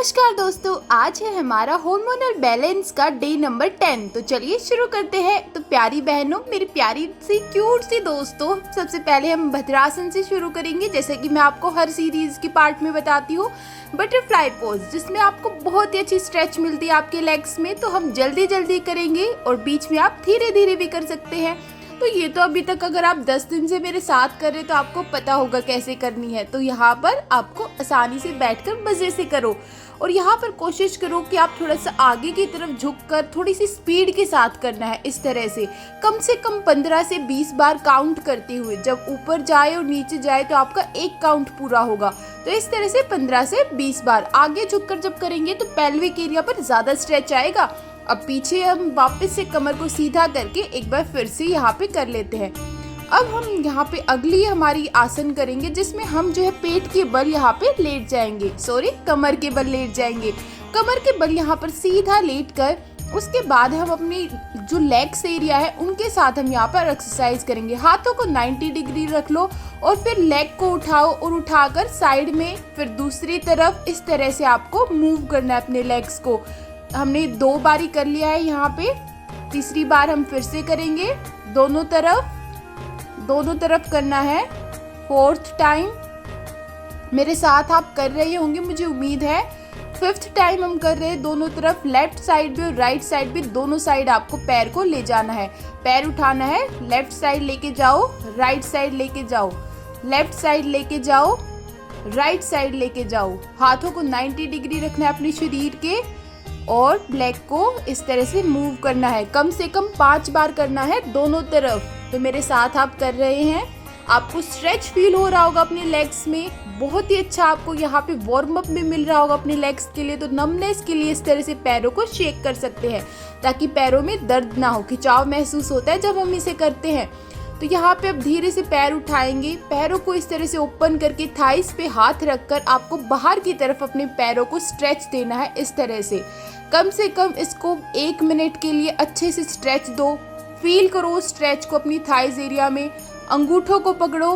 नमस्कार दोस्तों, आज है हमारा हार्मोनल बैलेंस का डे नंबर 10। तो चलिए शुरू करते हैं। तो प्यारी बहनों, मेरी प्यारी सी क्यूट सी दोस्तों, सबसे पहले हम भद्रासन से शुरू करेंगे। जैसे कि मैं आपको हर सीरीज की पार्ट में बताती हूँ, बटरफ्लाई पोज, जिसमें आपको बहुत ही अच्छी स्ट्रेच मिलती है आपके लेग्स में। तो हम जल्दी जल्दी करेंगे और बीच में आप धीरे धीरे भी कर सकते हैं। तो ये तो अभी तक अगर आप 10 दिन से मेरे साथ कर रहे तो आपको पता होगा कैसे करनी है। तो यहाँ पर आपको आसानी से बैठकर मज़े से करो और यहाँ पर कोशिश करो कि आप थोड़ा सा आगे की तरफ झुककर थोड़ी सी स्पीड के साथ करना है। इस तरह से कम 15 से 20 बार काउंट करते हुए, जब ऊपर जाए और नीचे जाए तो आपका एक काउंट पूरा होगा। तो इस तरह से 15 से 20 बार आगे झुककर जब करेंगे तो पेल्विक एरिया पर ज़्यादा स्ट्रेच आएगा। अब पीछे हम वापस से कमर को सीधा करके एक बार फिर से यहाँ पे कर लेते हैं। अब हम यहाँ पे अगली हमारी आसन करेंगे, जिसमें हम जो है पेट के बल यहाँ पे लेट जाएंगे, कमर के बल लेट जाएंगे। कमर के बल यहाँ पर सीधा लेट कर उसके बाद हम अपनी जो लेग्स एरिया है उनके साथ हम यहाँ पर एक्सरसाइज करेंगे। हाथों को 90 डिग्री रख लो और फिर लेग को उठाओ और उठाकर साइड में, फिर दूसरी तरफ। इस तरह से आपको मूव करना है अपने लेग्स को। हमने 2 बारी कर लिया है यहाँ पे, तीसरी बार हम फिर से करेंगे। दोनों तरफ करना है। 4th टाइम मेरे साथ आप कर रहे होंगे, मुझे उम्मीद है। 5th टाइम हम कर रहे हैं दोनों तरफ, लेफ्ट साइड भी और राइट साइड भी, दोनों साइड आपको पैर को ले जाना है। पैर उठाना है, लेफ्ट साइड लेके जाओ, राइट साइड लेके जाओ, लेफ्ट साइड लेके जाओ, राइट साइड लेके जाओ। हाथों को 90 डिग्री रखना है अपने शरीर के और लेग को इस तरह से मूव करना है। कम से कम 5 बार करना है दोनों तरफ। तो मेरे साथ आप कर रहे हैं, आपको स्ट्रेच फील हो रहा होगा अपने लेग्स में। बहुत ही अच्छा आपको यहाँ पे वार्म अप भी मिल रहा होगा अपने लेग्स के लिए। तो नमनेस के लिए इस तरह से पैरों को शेक कर सकते हैं ताकि पैरों में दर्द ना हो, खिंचाव महसूस होता है जब हम इसे करते हैं। तो यहाँ पे अब धीरे से पैर उठाएंगे, पैरों को इस तरह से ओपन करके थाइस पे हाथ रखकर आपको बाहर की तरफ अपने पैरों को स्ट्रेच देना है। इस तरह से कम इसको 1 मिनट के लिए अच्छे से स्ट्रेच दो। फील करो स्ट्रेच को अपनी थाइस एरिया में। अंगूठों को पकड़ो,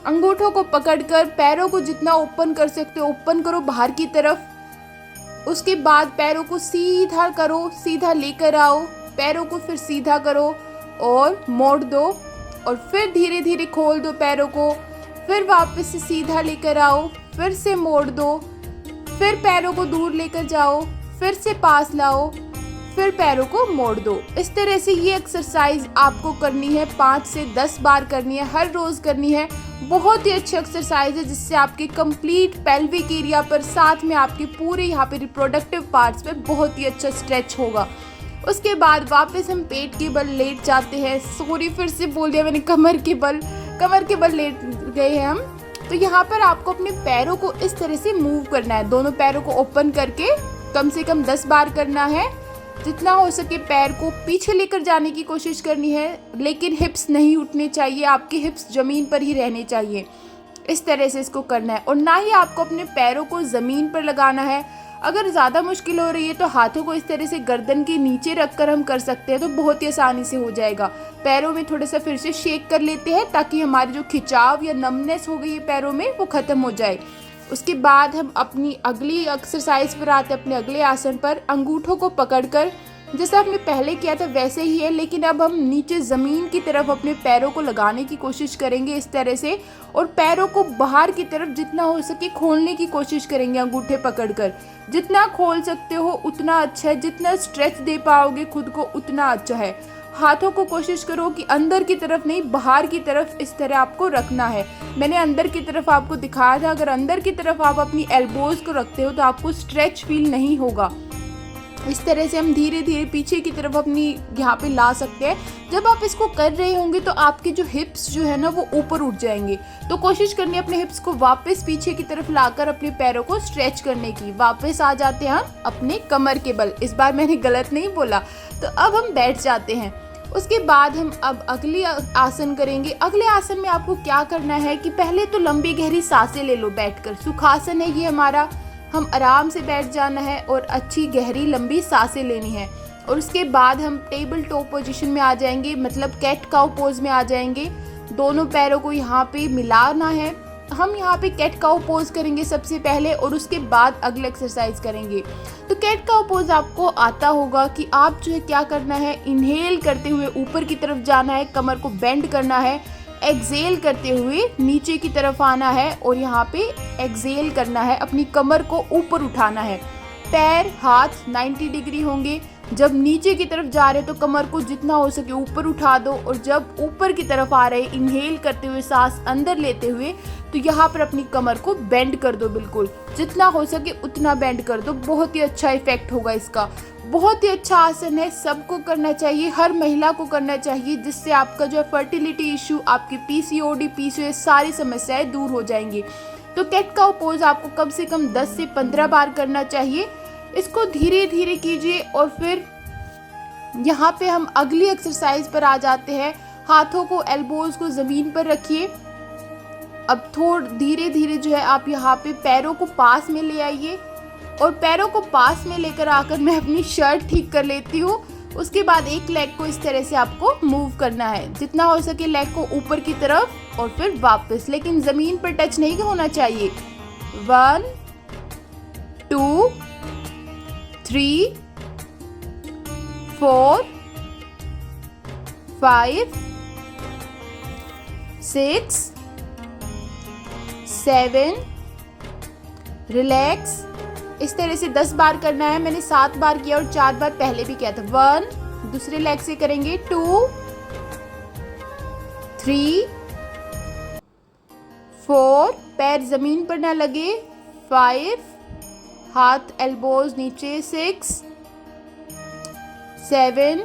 अंगूठों को पकड़कर पैरों को जितना ओपन कर सकते हो ओपन करो बाहर की तरफ। उसके बाद पैरों को सीधा करो, सीधा लेकर आओ, पैरों को फिर सीधा करो और मोड़ दो और फिर धीरे धीरे खोल दो पैरों को। फिर वापस से सीधा लेकर आओ, फिर से मोड़ दो, फिर पैरों को दूर लेकर जाओ, फिर से पास लाओ, फिर पैरों को मोड़ दो। इस तरह से ये एक्सरसाइज आपको करनी है, 5 से 10 बार करनी है, हर रोज करनी है। बहुत ही अच्छी एक्सरसाइज है जिससे आपके कंप्लीट पेल्विक एरिया पर, साथ में आपके पूरे यहाँ पे रिप्रोडक्टिव पार्ट्स पे बहुत ही अच्छा स्ट्रेच होगा। उसके बाद वापस हम पेट के बल लेट जाते हैं। फिर से बोल दिया मैंने, कमर के बल लेट गए हैं हम। तो यहाँ पर आपको अपने पैरों को इस तरह से मूव करना है, दोनों पैरों को ओपन करके कम से कम 10 बार करना है। जितना हो सके पैर को पीछे लेकर जाने की कोशिश करनी है, लेकिन हिप्स नहीं उठने चाहिए, आपके हिप्स जमीन पर ही रहने चाहिए। इस तरह से इसको करना है और ना ही आपको अपने पैरों को ज़मीन पर लगाना है। अगर ज़्यादा मुश्किल हो रही है तो हाथों को इस तरह से गर्दन के नीचे रखकर हम कर सकते हैं, तो बहुत ही आसानी से हो जाएगा। पैरों में थोड़ा सा फिर से शेक कर लेते हैं ताकि हमारी जो खिंचाव या नमनेस हो गई है पैरों में वो ख़त्म हो जाए। उसके बाद हम अपनी अगली एक्सरसाइज पर आते हैं, अपने अगले आसन पर। अंगूठों को पकड़कर जैसा हमने पहले किया था वैसे ही है, लेकिन अब हम नीचे ज़मीन की तरफ अपने पैरों को लगाने की कोशिश करेंगे इस तरह से, और पैरों को बाहर की तरफ जितना हो सके खोलने की कोशिश करेंगे अंगूठे पकड़कर। जितना खोल सकते हो उतना अच्छा है, जितना स्ट्रेच दे पाओगे खुद को उतना अच्छा है। हाथों को कोशिश करो कि अंदर की तरफ नहीं, बाहर की तरफ इस तरह आपको रखना है। मैंने अंदर की तरफ आपको दिखाया था, अगर अंदर की तरफ आप अपनी एल्बोज को रखते हो तो आपको स्ट्रेच फील नहीं होगा। इस तरह से हम धीरे धीरे पीछे की तरफ अपनी यहाँ पे ला सकते हैं। जब आप इसको कर रहे होंगे तो आपके जो हिप्स जो है ना वो ऊपर उठ जाएंगे। तो कोशिश करनी है अपने हिप्स को वापस पीछे की तरफ लाकर अपने पैरों को स्ट्रेच करने की। वापस आ जाते हैं हम अपने कमर के बल। इस बार मैंने गलत नहीं बोला। तो अब हम बैठ जाते हैं। उसके बाद हम अब अगली आसन करेंगे। अगले आसन में आपको क्या करना है कि पहले तो लंबी गहरी सांसें ले लो बैठकर। सुखासन है ये हमारा, हम आराम से बैठ जाना है और अच्छी गहरी लंबी सांसें लेनी है। और उसके बाद हम टेबल टॉप पोजीशन में आ जाएंगे, मतलब कैट काउ पोज में आ जाएंगे। दोनों पैरों को यहाँ पे मिलाना है हम यहाँ पे कैट काउ पोज करेंगे सबसे पहले और उसके बाद अगला एक्सरसाइज करेंगे। तो कैट काउ पोज आपको आता होगा कि आप जो है क्या करना है, इनहेल करते हुए ऊपर की तरफ जाना है, कमर को बेंड करना है, एक्सेल करते हुए नीचे की तरफ आना है और यहाँ पे एक्सेल करना है, अपनी कमर को ऊपर उठाना है। पैर हाथ 90 डिग्री होंगे। जब नीचे की तरफ जा रहे तो कमर को जितना हो सके ऊपर उठा दो और जब ऊपर की तरफ आ रहे इनहेल करते हुए सांस अंदर लेते हुए तो यहाँ पर अपनी कमर को बेंड कर दो, बिल्कुल जितना हो सके उतना बेंड कर दो। बहुत ही अच्छा इफेक्ट होगा इसका। बहुत ही अच्छा आसन है, सबको करना चाहिए, हर महिला को करना चाहिए, जिससे आपका जो है फर्टिलिटी इशू, आपकी पीसीओडी पीसीओएस सारी समस्याएं दूर हो जाएंगी। तो कैट काउ पोज आपको कम से कम 10 से 15 बार करना चाहिए। इसको धीरे धीरे कीजिए और फिर यहाँ पे हम अगली एक्सरसाइज पर आ जाते हैं। हाथों को एल्बोज को ज़मीन पर रखिए। अब थोड़ा धीरे धीरे जो है आप यहाँ पे पैरों को पास में ले आइए और पैरों को पास में लेकर आकर मैं अपनी शर्ट ठीक कर लेती हूँ। उसके बाद एक लेग को इस तरह से आपको मूव करना है, जितना हो सके लेग को ऊपर की तरफ और फिर वापस, लेकिन ज़मीन पर टच नहीं होना चाहिए। 1 2 3 4 5 6 7 रिलैक्स। इस तरह से 10 बार करना है। मैंने 7 बार किया और 4 बार पहले भी किया था। 1 दूसरे लेग से करेंगे, 2 3 4 पैर जमीन पर ना लगे, 5 हाथ एल्बोज नीचे, 6 7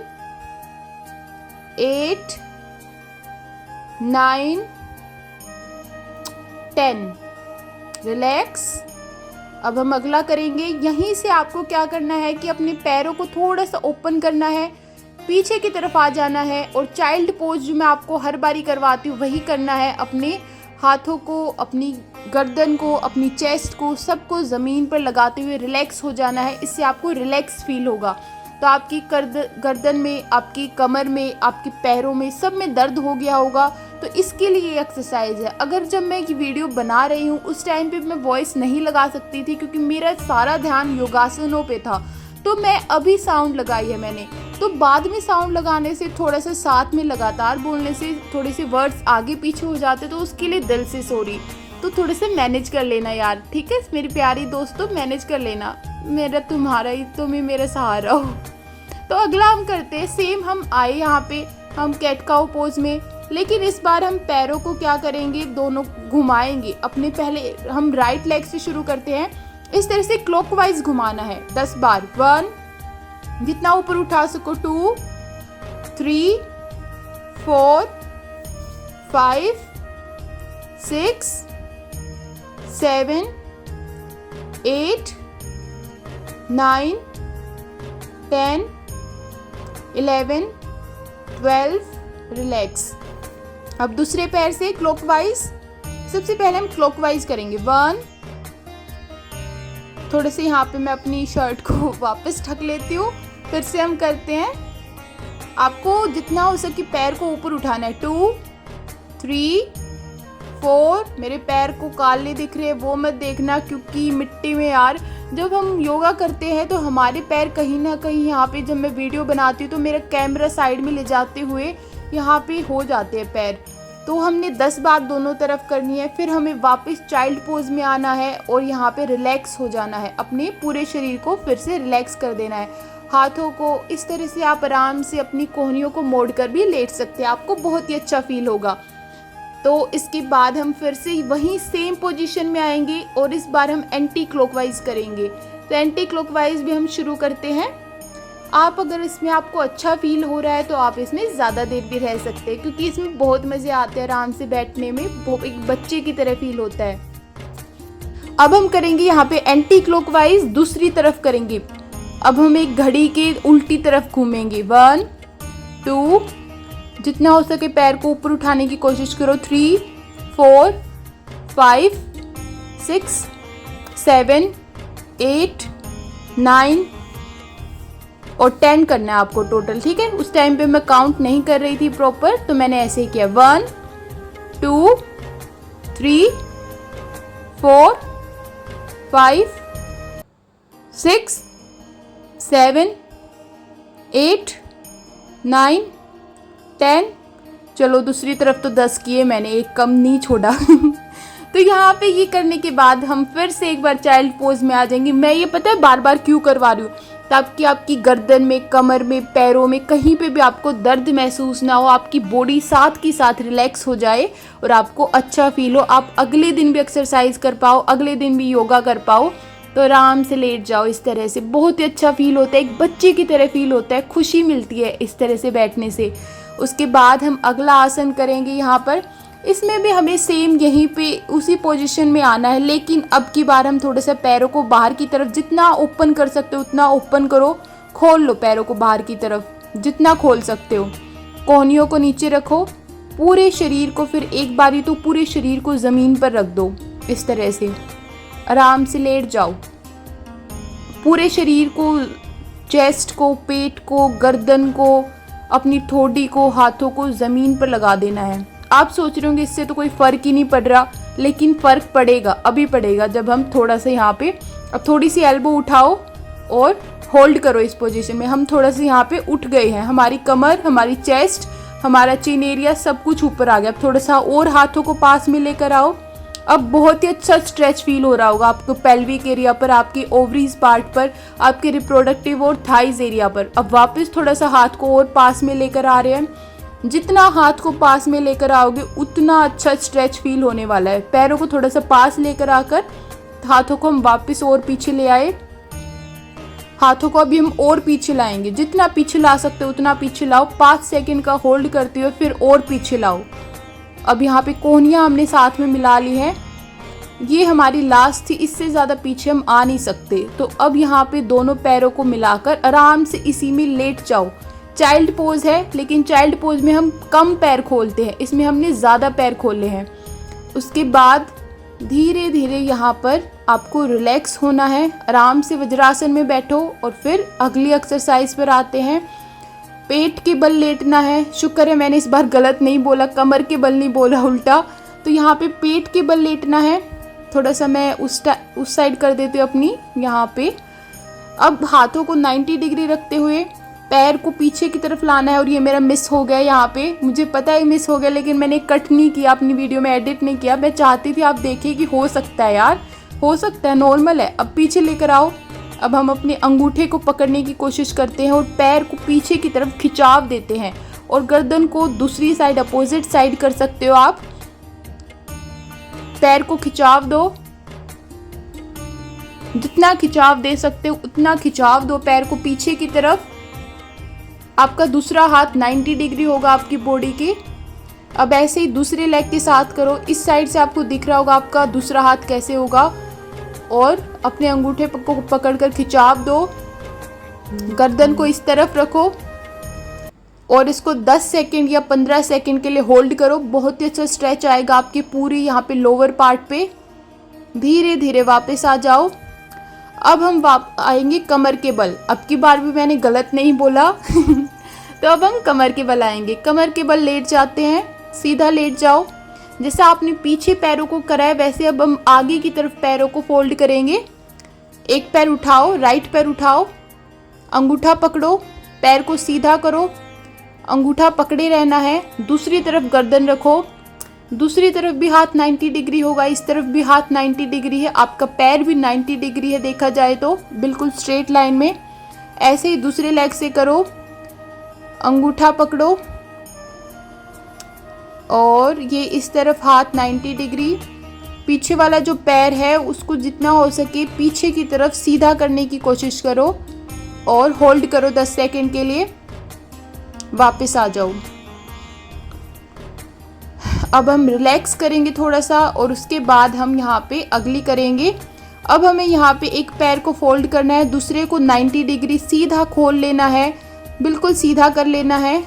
8 9 10 रिलैक्स। अब हम अगला करेंगे। यहीं से आपको क्या करना है कि अपने पैरों को थोड़ा सा ओपन करना है, पीछे की तरफ आ जाना है और चाइल्ड पोज जो मैं आपको हर बारी करवाती हूँ वही करना है। अपने हाथों को, अपनी गर्दन को, अपनी चेस्ट को, सबको ज़मीन पर लगाते हुए रिलैक्स हो जाना है। इससे आपको रिलैक्स फील होगा। तो आपकी गर्दन में, आपकी कमर में, आपके पैरों में, सब में दर्द हो गया होगा, तो इसके लिए ये एक्सरसाइज है। अगर जब मैं ये वीडियो बना रही हूँ उस टाइम पे मैं वॉइस नहीं लगा सकती थी क्योंकि मेरा सारा ध्यान योगासनों पे था, तो मैं अभी साउंड लगाई है मैंने। तो बाद में साउंड लगाने से, थोड़ा सा साथ में लगातार बोलने से थोड़े से वर्ड्स आगे पीछे हो जाते, तो उसके लिए दिल से सॉरी। तो थोड़े से मैनेज कर लेना यार, ठीक है मेरी प्यारी दोस्तों, मैनेज कर लेना। मेरा तुम्हारा ही, तुम ही मेरा सहारा हो। तो अगला हम करते हैं, सेम हम आए यहाँ पे, हम कैट काउ पोज में, लेकिन इस बार हम पैरों को क्या करेंगे, दोनों घुमाएंगे अपने। पहले हम राइट लेग से शुरू करते हैं। इस तरह से क्लॉकवाइज घुमाना है 10 बार। 1 जितना ऊपर उठा सको, 2 3 4 5 6 7 8 9 10 11 12 रिलैक्स। अब दूसरे पैर से क्लॉकवाइज, सबसे पहले हम क्लॉकवाइज करेंगे। 1 थोड़े से यहाँ पे मैं अपनी शर्ट को वापस ढक लेती हूँ। फिर से हम करते हैं। आपको जितना हो सके पैर को ऊपर उठाना है। 2 3 4 मेरे पैर को काले दिख रहे हैं वो मत देखना, क्योंकि मिट्टी में यार जब हम योगा करते हैं तो हमारे पैर कहीं ना कहीं, यहाँ पे जब मैं वीडियो बनाती हूँ तो मेरा कैमरा साइड में ले जाते हुए यहाँ पे हो जाते हैं पैर। तो हमने 10 बार दोनों तरफ करनी है। फिर हमें वापस चाइल्ड पोज में आना है और यहाँ पे रिलैक्स हो जाना है, अपने पूरे शरीर को फिर से रिलैक्स कर देना है। हाथों को इस तरह से आप आराम से अपनी कोहनियों को मोड़कर भी लेट सकते हैं, आपको बहुत ही अच्छा फील होगा। तो इसके बाद हम फिर से वहीं सेम पोजीशन में आएंगे और इस बार हम एंटी क्लॉकवाइज करेंगे। तो एंटी क्लॉकवाइज भी हम शुरू करते हैं। आप अगर इसमें आपको अच्छा फील हो रहा है तो आप इसमें ज़्यादा देर भी रह सकते हैं, क्योंकि इसमें बहुत मज़े आते हैं आराम से बैठने में, एक बच्चे की तरह फील होता है। अब हम करेंगे यहाँ पे एंटी क्लॉकवाइज, दूसरी तरफ करेंगे। अब हम एक घड़ी के उल्टी तरफ घूमेंगे। 1 2 जितना हो सके पैर को ऊपर उठाने की कोशिश करो। 3 4 5 6 7 8 9 और 10 करना है आपको टोटल, ठीक है। उस टाइम पे मैं काउंट नहीं कर रही थी प्रॉपर, तो मैंने ऐसे ही किया। 1 2 3 4 5 6 7 8 9 10। चलो दूसरी तरफ तो 10 किए मैंने, एक कम नहीं छोड़ा। तो यहाँ पे ये करने के बाद हम फिर से एक बार चाइल्ड पोज में आ जाएंगे। मैं ये पता है बार बार क्यों करवा रही हूँ, ताकि आपकी गर्दन में, कमर में, पैरों में कहीं पे भी आपको दर्द महसूस ना हो, आपकी बॉडी साथ की साथ रिलैक्स हो जाए और आपको अच्छा फील हो, आप अगले दिन भी एक्सरसाइज कर पाओ, अगले दिन भी योगा कर पाओ। तो आराम से लेट जाओ इस तरह से, बहुत ही अच्छा फील होता है, एक बच्चे की तरह फील होता है, खुशी मिलती है इस तरह से बैठने से। उसके बाद हम अगला आसन करेंगे यहाँ पर। इसमें भी हमें सेम यहीं पे उसी पोजीशन में आना है, लेकिन अब की बार हम थोड़ा सा पैरों को बाहर की तरफ जितना ओपन कर सकते हो उतना ओपन करो, खोल लो पैरों को बाहर की तरफ जितना खोल सकते हो। कोहनियों को नीचे रखो, पूरे शरीर को, फिर एक बारी तो पूरे शरीर को ज़मीन पर रख दो इस तरह से, आराम से लेट जाओ। पूरे शरीर को, चेस्ट को, पेट को, गर्दन को, अपनी ठोडी को, हाथों को ज़मीन पर लगा देना है। आप सोच रहे होंगे इससे तो कोई फ़र्क ही नहीं पड़ रहा, लेकिन फ़र्क पड़ेगा, अभी पड़ेगा जब हम थोड़ा सा यहाँ पे, अब थोड़ी सी एल्बो उठाओ और होल्ड करो इस पोजीशन में। हम थोड़ा सा यहाँ पे उठ गए हैं, हमारी कमर, हमारी चेस्ट, हमारा चिन एरिया सब कुछ ऊपर आ गया। अब थोड़ा सा और हाथों को पास में लेकर आओ। अब बहुत ही अच्छा स्ट्रेच फील हो रहा होगा आपको पेल्विक एरिया पर, आपके ओवरीज पार्ट पर, आपके रिप्रोडक्टिव और थाइज एरिया पर। अब वापस थोड़ा सा हाथ को और पास में लेकर आ रहे हैं। जितना हाथ को पास में लेकर आओगे उतना अच्छा स्ट्रेच फील होने वाला है। पैरों को थोड़ा सा पास लेकर आकर हाथों को हम वापस और पीछे ले आए। हाथों को अभी हम और पीछे लाएंगे, जितना पीछे ला सकते हो उतना पीछे लाओ। 5 सेकंड का होल्ड करते हुए फिर और पीछे लाओ। अब यहाँ पे कोहनियाँ हमने साथ में मिला ली है, ये हमारी लास्ट थी, इससे ज़्यादा पीछे हम आ नहीं सकते। तो अब यहाँ पे दोनों पैरों को मिलाकर आराम से इसी में लेट जाओ। चाइल्ड पोज है, लेकिन चाइल्ड पोज में हम कम पैर खोलते हैं, इसमें हमने ज़्यादा पैर खोले हैं। उसके बाद धीरे धीरे यहाँ पर आपको रिलैक्स होना है, आराम से वज्रासन में बैठो और फिर अगली एक्सरसाइज पर आते हैं। पेट के बल लेटना है। शुक्र है मैंने इस बार गलत नहीं बोला, कमर के बल नहीं बोला उल्टा। तो यहाँ पे पेट के बल लेटना है। थोड़ा सा मैं उस साइड कर देती हूँ अपनी यहाँ पे। अब हाथों को 90 डिग्री रखते हुए पैर को पीछे की तरफ लाना है। और ये मेरा मिस हो गया यहाँ पे, मुझे पता है मिस हो गया, लेकिन मैंने कट नहीं किया अपनी वीडियो में, एडिट नहीं किया। मैं चाहती थी आप देखिए कि हो सकता है यार, हो सकता है, नॉर्मल है। अब पीछे लेकर आओ। अब हम अपने अंगूठे को पकड़ने की कोशिश करते हैं और पैर को पीछे की तरफ खिंचाव देते हैं और गर्दन को दूसरी साइड, अपोजिट साइड कर सकते हो आप। पैर को खिंचाव दो, जितना खिंचाव दे सकते हो उतना खिंचाव दो पैर को पीछे की तरफ। आपका दूसरा हाथ 90 डिग्री होगा आपकी बॉडी के। अब ऐसे ही दूसरे लेग के साथ करो। इस साइड से आपको दिख रहा होगा आपका दूसरा हाथ कैसे होगा। और अपने अंगूठे को पकड़कर खिंचाव दो, गर्दन को इस तरफ रखो और इसको 10 सेकंड या 15 सेकंड के लिए होल्ड करो। बहुत ही अच्छा स्ट्रेच आएगा आपके पूरी यहाँ पे लोअर पार्ट पे। धीरे धीरे वापस आ जाओ। अब हम आएंगे कमर के बल। अब की बार भी मैंने गलत नहीं बोला तो अब हम कमर के बल आएंगे। कमर के बल लेट जाते हैं, सीधा लेट जाओ। जैसा आपने पीछे पैरों को करा है वैसे अब हम आगे की तरफ पैरों को फोल्ड करेंगे। एक पैर उठाओ, राइट पैर उठाओ, अंगूठा पकड़ो, पैर को सीधा करो, अंगूठा पकड़े रहना है। दूसरी तरफ गर्दन रखो, दूसरी तरफ भी हाथ 90 डिग्री होगा, इस तरफ भी हाथ 90 डिग्री है, आपका पैर भी 90 डिग्री है देखा जाए तो, बिल्कुल स्ट्रेट लाइन में। ऐसे ही दूसरे लेग से करो, अंगूठा पकड़ो और ये इस तरफ हाथ 90 डिग्री। पीछे वाला जो पैर है उसको जितना हो सके पीछे की तरफ सीधा करने की कोशिश करो और होल्ड करो 10 सेकंड के लिए। वापस आ जाओ। अब हम रिलैक्स करेंगे थोड़ा सा और उसके बाद हम यहाँ पे अगली करेंगे। अब हमें यहाँ पे एक पैर को फोल्ड करना है, दूसरे को 90 डिग्री सीधा खोल लेना है, बिल्कुल सीधा कर लेना है।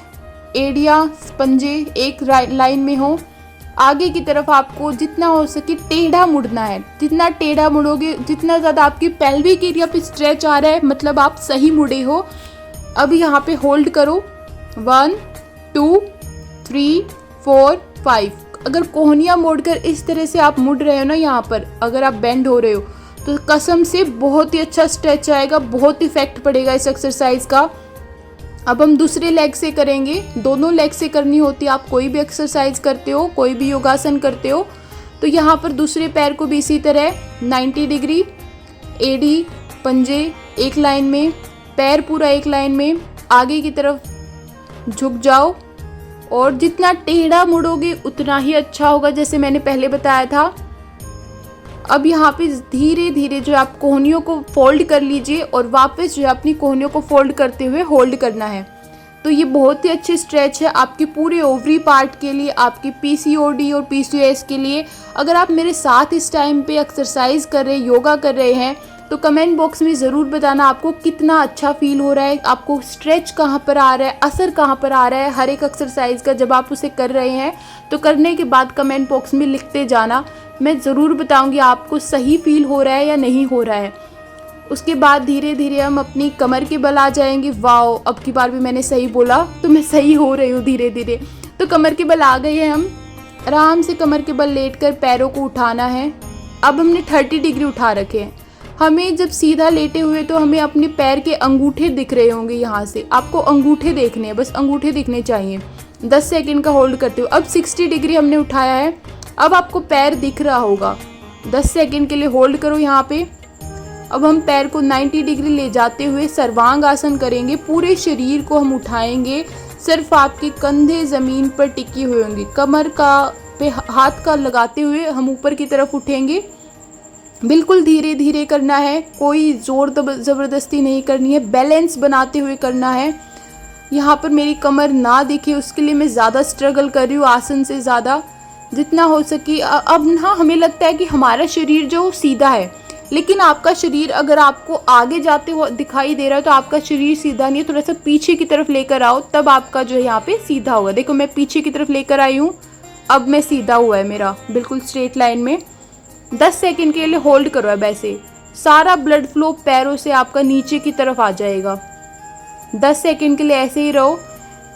एड़ियाँ, पंजे एक लाइन में हो। आगे की तरफ आपको जितना हो सके टेढ़ा मुड़ना है। जितना टेढ़ा मुड़ोगे, जितना ज़्यादा आपकी पेल्विक एरिया पे स्ट्रेच आ रहा है, मतलब आप सही मुड़े हो। अब यहाँ पे होल्ड करो 1 2 3 4 5। अगर कोहनियाँ मोड़कर इस तरह से आप मुड़ रहे हो ना, यहाँ पर अगर आप बेंड हो रहे हो तो कसम से बहुत ही अच्छा स्ट्रेच आएगा, बहुत इफेक्ट पड़ेगा इस एक्सरसाइज का। अब हम दूसरे लेग से करेंगे, दोनों लेग से करनी होती है। आप कोई भी एक्सरसाइज करते हो, कोई भी योगासन करते हो तो यहाँ पर दूसरे पैर को भी इसी तरह 90 डिग्री, एड़ी पंजे एक लाइन में, पैर पूरा एक लाइन में आगे की तरफ झुक जाओ और जितना टेढ़ा मुड़ोगे उतना ही अच्छा होगा, जैसे मैंने पहले बताया था। अब यहाँ पे धीरे धीरे जो आप कोहनियों को फोल्ड कर लीजिए और वापस जो अपनी कोहनियों को फोल्ड करते हुए होल्ड करना है। तो ये बहुत ही अच्छी स्ट्रेच है आपके पूरे ओवरी पार्ट के लिए, आपकी पीसीओडी और पीसीओएस के लिए। अगर आप मेरे साथ इस टाइम पे एक्सरसाइज कर रहे, योगा कर रहे हैं तो कमेंट बॉक्स में ज़रूर बताना आपको कितना अच्छा फील हो रहा है, आपको स्ट्रेच कहाँ पर आ रहा है, असर कहाँ पर आ रहा है हर एक एक्सरसाइज का। जब आप उसे कर रहे हैं तो करने के बाद कमेंट बॉक्स में लिखते जाना, मैं ज़रूर बताऊंगी आपको सही फील हो रहा है या नहीं हो रहा है। उसके बाद धीरे धीरे हम अपनी कमर के बल आ जाएंगे। वाओ, अब की बार भी मैंने सही बोला तो मैं सही हो रही हूँ धीरे धीरे। तो कमर के बल आ गए हैं, हम आराम से कमर के बल लेटकर पैरों को उठाना है। अब हमने 30 डिग्री उठा रखे हैं। हमें जब सीधा लेटे हुए तो हमें अपने पैर के अंगूठे दिख रहे होंगे, यहाँ से आपको अंगूठे देखने हैं, बस अंगूठे दिखने चाहिए। 10 सेकंड का होल्ड करते हो। अब 60 डिग्री हमने उठाया है, अब आपको पैर दिख रहा होगा। 10 सेकंड के लिए होल्ड करो यहाँ पे। अब हम पैर को 90 डिग्री ले जाते हुए सर्वांग आसन करेंगे। पूरे शरीर को हम उठाएंगे, सिर्फ आपके कंधे ज़मीन पर टिके हुए होंगे। कमर का पे हाथ का लगाते हुए हम ऊपर की तरफ उठेंगे। बिल्कुल धीरे धीरे करना है, कोई ज़ोर ज़बरदस्ती नहीं करनी है, बैलेंस बनाते हुए करना है। यहाँ पर मेरी कमर ना दिखे उसके लिए मैं ज़्यादा स्ट्रगल कर रही हूँ आसन से ज़्यादा, जितना हो सके। अब ना हमें लगता है कि हमारा शरीर जो सीधा है, लेकिन आपका शरीर अगर आपको आगे जाते हुए दिखाई दे रहा है तो आपका शरीर सीधा नहीं है। थोड़ा सा पीछे की तरफ लेकर आओ, तब आपका जो है यहाँ पे सीधा होगा। देखो मैं पीछे की तरफ लेकर आई हूँ, अब मैं सीधा हुआ है मेरा बिल्कुल स्ट्रेट लाइन में। 10 सेकंड के लिए होल्ड करो। अब ऐसे सारा ब्लड फ्लो पैरों से आपका नीचे की तरफ आ जाएगा। 10 सेकंड के लिए ऐसे ही रहो,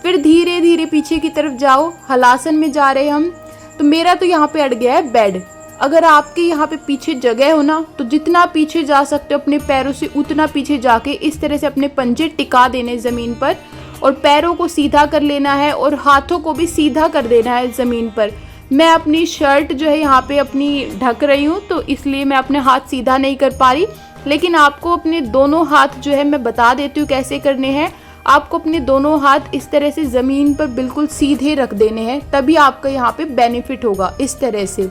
फिर धीरे धीरे पीछे की तरफ जाओ। हलासन में जा रहे हैं हम। तो मेरा तो यहाँ पे अड़ गया है बेड। अगर आपके यहाँ पे पीछे जगह हो ना तो जितना पीछे जा सकते हो अपने पैरों से उतना पीछे जाके इस तरह से अपने पंजे टिका देने ज़मीन पर और पैरों को सीधा कर लेना है और हाथों को भी सीधा कर देना है ज़मीन पर। मैं अपनी शर्ट जो है यहाँ पे अपनी ढक रही हूँ तो इसलिए मैं अपने हाथ सीधा नहीं कर पा रही, लेकिन आपको अपने दोनों हाथ जो है मैं बता देती हूँ कैसे करने हैं। आपको अपने दोनों हाथ इस तरह से ज़मीन पर बिल्कुल सीधे रख देने हैं, तभी आपका यहाँ पे बेनिफिट होगा। इस तरह से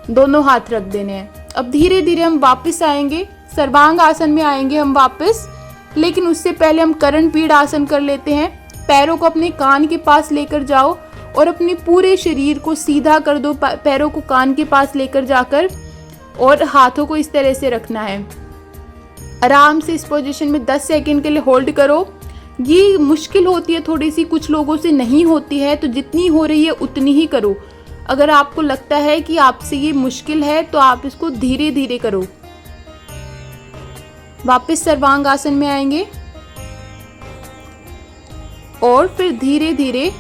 दोनों हाथ रख देने हैं। अब धीरे धीरे हम वापस आएंगे, सर्वांग आसन में आएंगे हम वापस, लेकिन उससे पहले हम कर्ण पीठ आसन कर लेते हैं। पैरों को अपने कान के पास लेकर जाओ और अपने पूरे शरीर को सीधा कर दो, पैरों को कान के पास लेकर जाकर, और हाथों को इस तरह से रखना है। आराम से इस पोजीशन में 10 सेकंड के लिए होल्ड करो। ये मुश्किल होती है थोड़ी सी, कुछ लोगों से नहीं होती है, तो जितनी हो रही है उतनी ही करो। अगर आपको लगता है कि आपसे ये मुश्किल है तो आप इसको धीरे धीरे करो। वापस सर्वांग आसन में आएंगे और फिर धीरे धीरे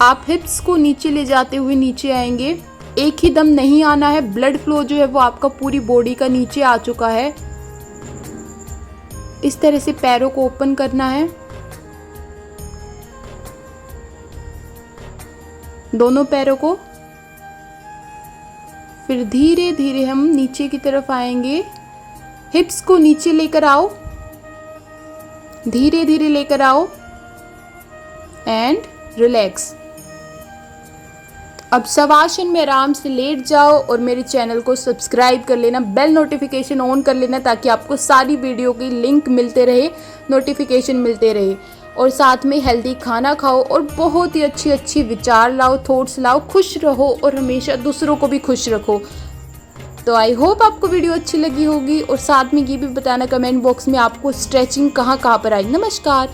आप हिप्स को नीचे ले जाते हुए नीचे आएंगे। एक ही दम नहीं आना है, ब्लड फ्लो जो है वो आपका पूरी बॉडी का नीचे आ चुका है। इस तरह से पैरों को ओपन करना है, दोनों पैरों को। फिर धीरे धीरे हम नीचे की तरफ आएंगे। हिप्स को नीचे लेकर आओ, धीरे धीरे लेकर आओ एंड रिलैक्स। अब शवासन में आराम से लेट जाओ और मेरे चैनल को सब्सक्राइब कर लेना, बेल नोटिफिकेशन ऑन कर लेना ताकि आपको सारी वीडियो की लिंक मिलते रहे, नोटिफिकेशन मिलते रहे। और साथ में हेल्दी खाना खाओ और बहुत ही अच्छी अच्छी विचार लाओ, थॉट्स लाओ, खुश रहो और हमेशा दूसरों को भी खुश रखो। तो आई होप आपको वीडियो अच्छी लगी होगी और साथ में ये भी बताना कमेंट बॉक्स में आपको स्ट्रेचिंग कहाँ कहाँ पर आई। नमस्कार।